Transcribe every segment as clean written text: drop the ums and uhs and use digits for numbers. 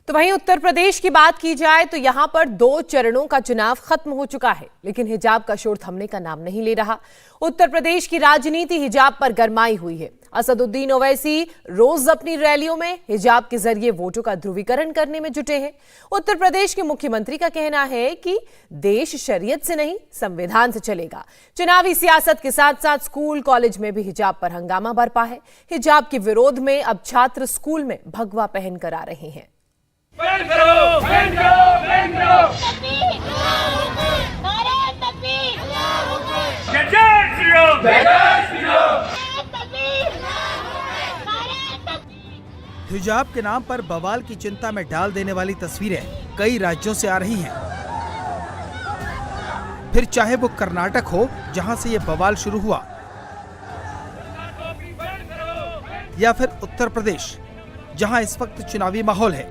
तो वहीं उत्तर प्रदेश की बात की जाए तो यहां पर 2 चरणों का चुनाव खत्म हो चुका है, लेकिन हिजाब का शोर थमने का नाम नहीं ले रहा। उत्तर प्रदेश की राजनीति हिजाब पर गरमाई हुई है। असदुद्दीन ओवैसी रोज अपनी रैलियों में हिजाब के जरिए वोटों का ध्रुवीकरण करने में जुटे हैं। उत्तर प्रदेश के मुख्यमंत्री का कहना है कि देश शरीयत से नहीं, संविधान से चलेगा। चुनावी सियासत के साथ साथ स्कूल कॉलेज में भी हिजाब पर हंगामा बरपा है। हिजाब के विरोध में अब छात्र स्कूल में भगवा पहनकर आ रहे हैं। बैन करो, बैन करो, बैन करो। हिजाब के नाम पर बवाल की चिंता में डाल देने वाली तस्वीरें कई राज्यों से आ रही हैं। फिर चाहे वो कर्नाटक हो, जहां से ये बवाल शुरू हुआ, या फिर उत्तर प्रदेश, जहां इस वक्त चुनावी माहौल है।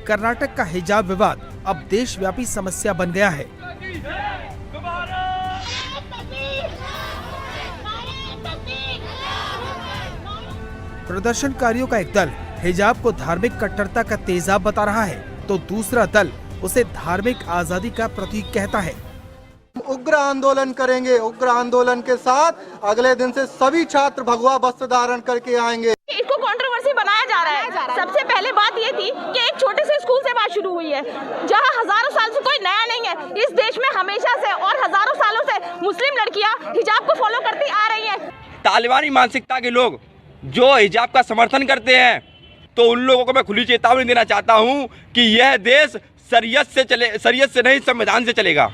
कर्नाटक का हिजाब विवाद अब देशव्यापी समस्या बन गया है। प्रदर्शनकारियों का एक दल हिजाब को धार्मिक कट्टरता का तेजाब बता रहा है, तो दूसरा दल उसे धार्मिक आजादी का प्रतीक कहता है। उग्र आंदोलन करेंगे। उग्र आंदोलन के साथ अगले दिन से सभी छात्र भगवा वस्त्र धारण करके आएंगे। इसको कंट्रोवर्सी बनाया जा रहा है। सबसे पहले बात ये थी कि एक छोटे से स्कूल से बात शुरू हुई है, जहां हजारों साल से कोई नया नहीं है। इस देश में हमेशा से और हजारों सालों से मुस्लिम लड़कियां हिजाब को फॉलो करती आ रही हैं। तालिबानी मानसिकता के लोग जो हिजाब का समर्थन करते हैं, तो उन लोगों को मैं खुली चेतावनी देना चाहता हूं कि यह देश शरीयत से नहीं, संविधान से चलेगा।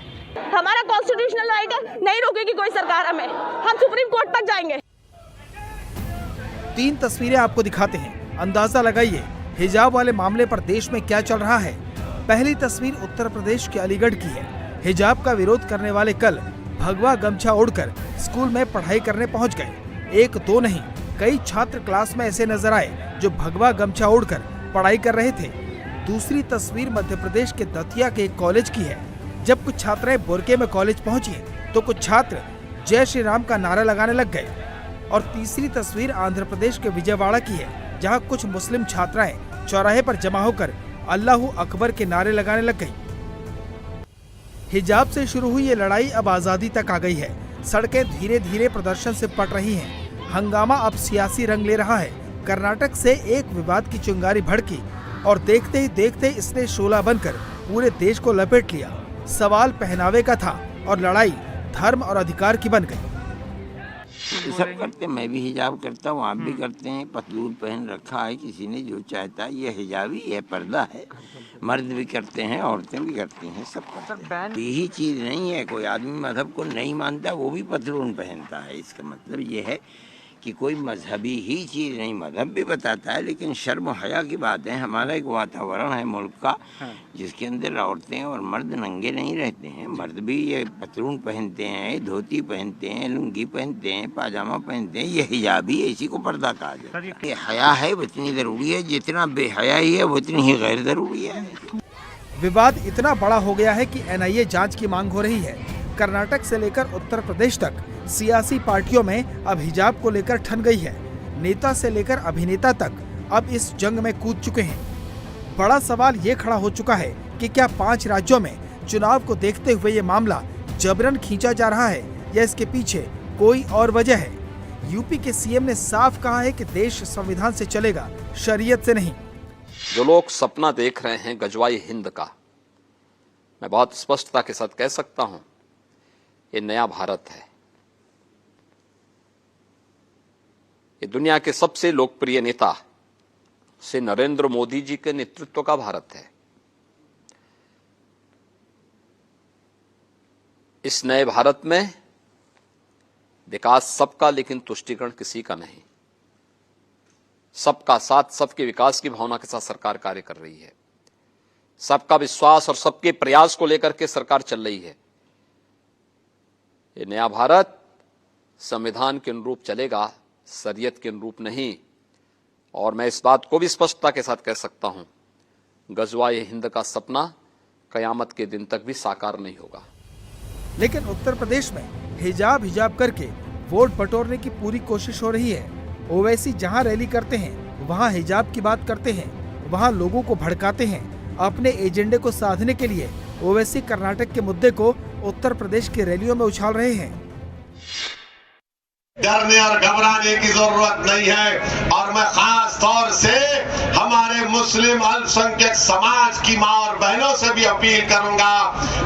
हमारा कॉन्स्टिट्यूशनल राइट है, नहीं रोकेगी कोई सरकार हमें। हम सुप्रीम कोर्ट तक जाएंगे। 3 तस्वीरें आपको दिखाते हैं, अंदाजा लगाइए हिजाब वाले मामले पर देश में क्या चल रहा है। पहली तस्वीर उत्तर प्रदेश के अलीगढ़ की है। हिजाब का विरोध करने वाले कल भगवा गमछा ओढ़कर स्कूल में पढ़ाई करने पहुंच गए। 1-2 नहीं, कई छात्र क्लास में ऐसे नजर आए जो भगवा गमछा ओढ़कर पढ़ाई कर रहे थे। दूसरी तस्वीर मध्य प्रदेश के दतिया के एक कॉलेज की है। जब कुछ छात्राएं बुरके में कॉलेज पहुंची तो कुछ छात्र जय श्री राम का नारा लगाने लग गए। और तीसरी तस्वीर आंध्र प्रदेश के विजयवाड़ा की है, जहां कुछ मुस्लिम छात्राएं चौराहे पर जमा होकर अल्लाहू अकबर के नारे लगाने लग गई। हिजाब से शुरू हुई ये लड़ाई अब आजादी तक आ गई है। सड़कें धीरे धीरे प्रदर्शन से पट रही हैं। हंगामा अब सियासी रंग ले रहा है। कर्नाटक से एक विवाद की चिंगारी भड़की और देखते ही देखते इसने शोला बनकर पूरे देश को लपेट लिया। सवाल पहनावे का था और लड़ाई धर्म और अधिकार की बन गई। सब करते, मैं भी हिजाब करता हूँ, आप भी करते हैं। पतलून पहन रखा है, किसी ने जो चाहता है। ये हिजाब ही है, पर्दा है। मर्द भी करते हैं, औरतें भी करती हैं, सब करते हैं। यही चीज़ नहीं है। कोई आदमी मजहब को नहीं मानता, वो भी पतलून पहनता है। इसका मतलब ये है कि कोई मजहबी ही चीज़ नहीं, मजहब भी बताता है, लेकिन शर्म हया की बात है। हमारा एक वातावरण है मुल्क का, जिसके अंदर औरतें और मर्द नंगे नहीं रहते हैं। मर्द भी ये पतलून पहनते हैं, धोती पहनते हैं, लुंगी पहनते हैं, पाजामा पहनते हैं। ये हिजाब ही, इसी को पर्दा कहा जाता है। ये हया है उतनी ज़रूरी है जितना बेहयाई है वो उतनी ही गैर ज़रूरी है। विवाद इतना बड़ा हो गया है कि NIA जांच की मांग हो रही है। कर्नाटक से लेकर उत्तर प्रदेश तक सियासी पार्टियों में अब हिजाब को लेकर ठन गई है। नेता से लेकर अभिनेता तक अब इस जंग में कूद चुके हैं। बड़ा सवाल ये खड़ा हो चुका है कि क्या 5 राज्यों में चुनाव को देखते हुए ये मामला जबरन खींचा जा रहा है या इसके पीछे कोई और वजह है। यूपी के CM ने साफ कहा है कि देश संविधान से चलेगा, शरीयत से नहीं। जो लोग सपना देख रहे हैं गजवाई हिंद का, मैं बहुत स्पष्टता के साथ कह सकता हूं, ये नया भारत है। ये दुनिया के सबसे लोकप्रिय नेता से नरेंद्र मोदी जी के नेतृत्व का भारत है। इस नए भारत में विकास सबका, लेकिन तुष्टीकरण किसी का नहीं। सबका साथ, सबके विकास की भावना के साथ सरकार कार्य कर रही है। सबका विश्वास और सबके प्रयास को लेकर के सरकार चल रही है। ये नया भारत संविधान के अनुरूप चलेगा, शरीयत के अनुरूप नहीं। और मैं इस बात को भी स्पष्टता के साथ कह सकता हूं, गजवाए हिंद का सपना कयामत के दिन तक भी साकार नहीं होगा। लेकिन उत्तर प्रदेश में हिजाब करके वोट बटोरने की पूरी कोशिश हो रही है। ओवैसी जहां रैली करते हैं वहां हिजाब की बात करते हैं, वहां लोगों को भड़काते हैं अपने एजेंडे को साधने के लिए ओवैसी कर्नाटक के मुद्दे को उत्तर प्रदेश की रैलियों में उछाल रहे हैं। डरने और घबराने की जरूरत नहीं है और मैं खास तौर से हमारे मुस्लिम अल्पसंख्यक समाज की मां और बहनों से भी अपील करूंगा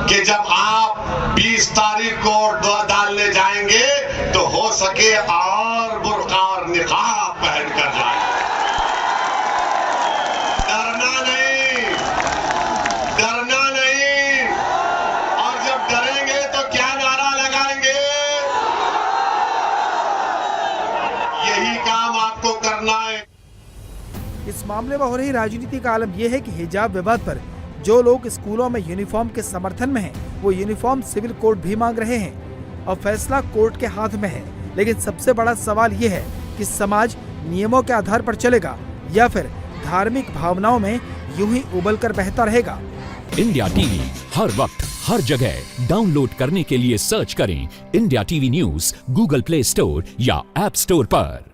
कि जब आप 20 तारीख को वोट डालने जाएंगे तो हो सके और बुर्का और निकाब पहन कर जाएं। डरना नहीं और जब डरेंगे तो क्या नारा लगाएंगे, यही काम आपको करना है। इस मामले में हो रही राजनीति का आलम यह है कि हिजाब विवाद पर जो लोग स्कूलों में यूनिफॉर्म के समर्थन में हैं, वो यूनिफॉर्म सिविल कोड भी मांग रहे हैं और फैसला कोर्ट के हाथ में है। लेकिन सबसे बड़ा सवाल ये है कि समाज नियमों के आधार पर चलेगा या फिर धार्मिक भावनाओं में यूं ही उबल कर बहता रहेगा। इंडिया टीवी हर वक्त हर जगह डाउनलोड करने के लिए सर्च करें India TV news Google play store या ऐप स्टोर पर।